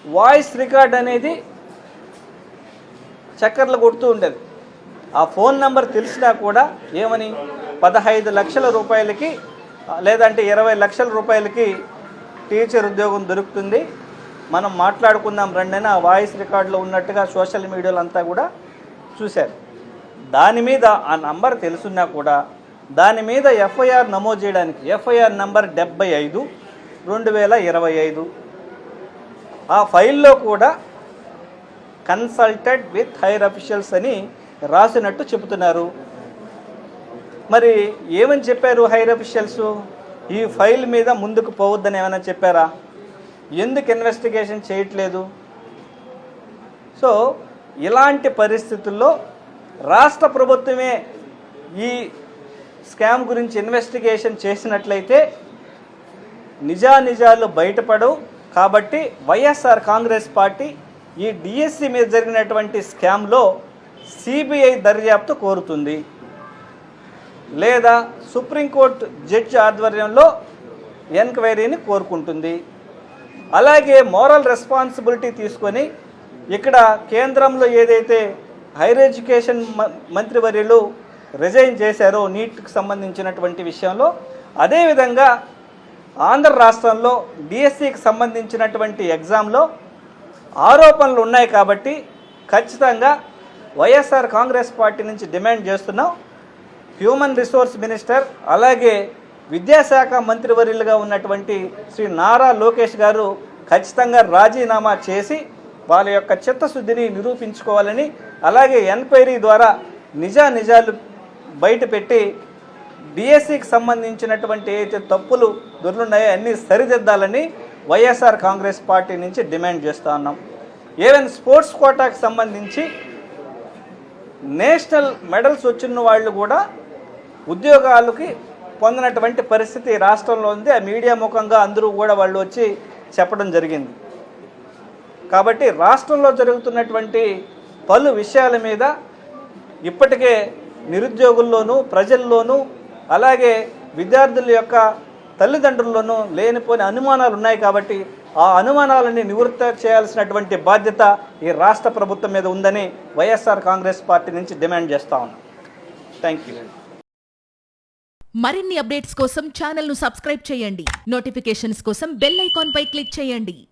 Voice record అనేది చక్కర్లు కొడుతూ ఉండేది. ఆ ఫోన్ నెంబర్ తెలిసినా కూడా ఏమని 15 లక్షల రూపాయలకి లేదంటే 20 లక్షల రూపాయలకి టీచర్ ఉద్యోగం దొరుకుతుంది, మనం మాట్లాడుకుందాం రండి ఆ వాయిస్ రికార్డులో ఉన్నట్టుగా సోషల్ మీడియాలో అంతా కూడా చూశారు. దాని మీద ఆ నంబర్ తెలుసున్నా కూడా దాని మీద ఎఫ్ఐఆర్ నమోదు చేయడానికి ఎఫ్ఐఆర్ నంబర్ 75/2025 ఆ ఫైల్లో కూడా కన్సల్టెడ్ విత్ హైర్ అఫీషియల్స్ అని రాసినట్టు చెబుతున్నారు. మరి ఏమని చెప్పారు హైర్ అఫీషియల్స్? ఈ ఫైల్ మీద ముందుకు పోవద్దని ఏమైనా చెప్పారా? ఎందుకు ఇన్వెస్టిగేషన్ చేయట్లేదు? సో ఇలాంటి పరిస్థితుల్లో రాష్ట్ర ప్రభుత్వమే ఈ స్కామ్ గురించి ఇన్వెస్టిగేషన్ చేసినట్లయితే నిజానిజాలు బయటపడవు. కాబట్టి వైఎస్ఆర్ కాంగ్రెస్ పార్టీ ఈ డిఎస్సి మీద జరిగినటువంటి స్కామ్లో సిబిఐ దర్యాప్తు కోరుతుంది, లేదా సుప్రీంకోర్టు జడ్జి ఆధ్వర్యంలో ఎంక్వైరీని కోరుకుంటుంది. అలాగే మోరల్ రెస్పాన్సిబిలిటీ తీసుకొని ఇక్కడ కేంద్రంలో ఏదైతే హైర్ ఎడ్యుకేషన్ మంత్రివర్యులు రిజైన్ చేశారో నీట్కి సంబంధించినటువంటి విషయంలో, అదేవిధంగా ఆంధ్ర రాష్ట్రంలో డిఎస్సికి సంబంధించినటువంటి ఎగ్జామ్లో ఆరోపణలు ఉన్నాయి. కాబట్టి ఖచ్చితంగా వైఎస్ఆర్ కాంగ్రెస్ పార్టీ నుంచి డిమాండ్ చేస్తున్నాం, హ్యూమన్ రిసోర్స్ మినిస్టర్ అలాగే విద్యాశాఖ మంత్రివర్యులుగా ఉన్నటువంటి శ్రీ నారా లోకేష్ గారు ఖచ్చితంగా రాజీనామా చేసి వాళ్ళ యొక్క చిత్తశుద్ధిని నిరూపించుకోవాలని, అలాగే ఎంక్వైరీ ద్వారా నిజాలు బయటపెట్టి డిఎస్సికి సంబంధించినటువంటి ఏదైతే తప్పులు దొర్లున్నాయో అన్నీ సరిదిద్దాలని వైఎస్ఆర్ కాంగ్రెస్ పార్టీ నుంచి డిమాండ్ చేస్తూ ఉన్నాం. ఈవెన్ స్పోర్ట్స్ కోటాకు సంబంధించి నేషనల్ మెడల్స్ వచ్చిన వాళ్ళు కూడా ఉద్యోగాలకి పొందినటువంటి పరిస్థితి రాష్ట్రంలో ఉంది. ఆ మీడియా ముఖంగా అందరూ కూడా వాళ్ళు వచ్చి చెప్పడం జరిగింది. కాబట్టి రాష్ట్రంలో జరుగుతున్నటువంటి పలు విషయాల మీద ఇప్పటికే నిరుద్యోగుల్లోనూ ప్రజల్లోనూ అలాగే విద్యార్థుల యొక్క తల్లిదండ్రుల్లోనూ లేనిపోని అనుమానాలు ఉన్నాయి. కాబట్టి ఆ అనుమానాలని నివృత్తి చేయాల్సినటువంటి బాధ్యత ఈ రాష్ట్ర ప్రభుత్వం మీద ఉందని వైఎస్ఆర్ కాంగ్రెస్ పార్టీ నుంచి డిమాండ్ చేస్తా ఉన్నాం. Thank you. మరిన్ని అప్డేట్స్ కోసం ఛానల్ను సబ్స్క్రైబ్ చేయండి. నోటిఫికేషన్స్ కోసం బెల్ ఐకాన్ పై క్లిక్ చేయండి.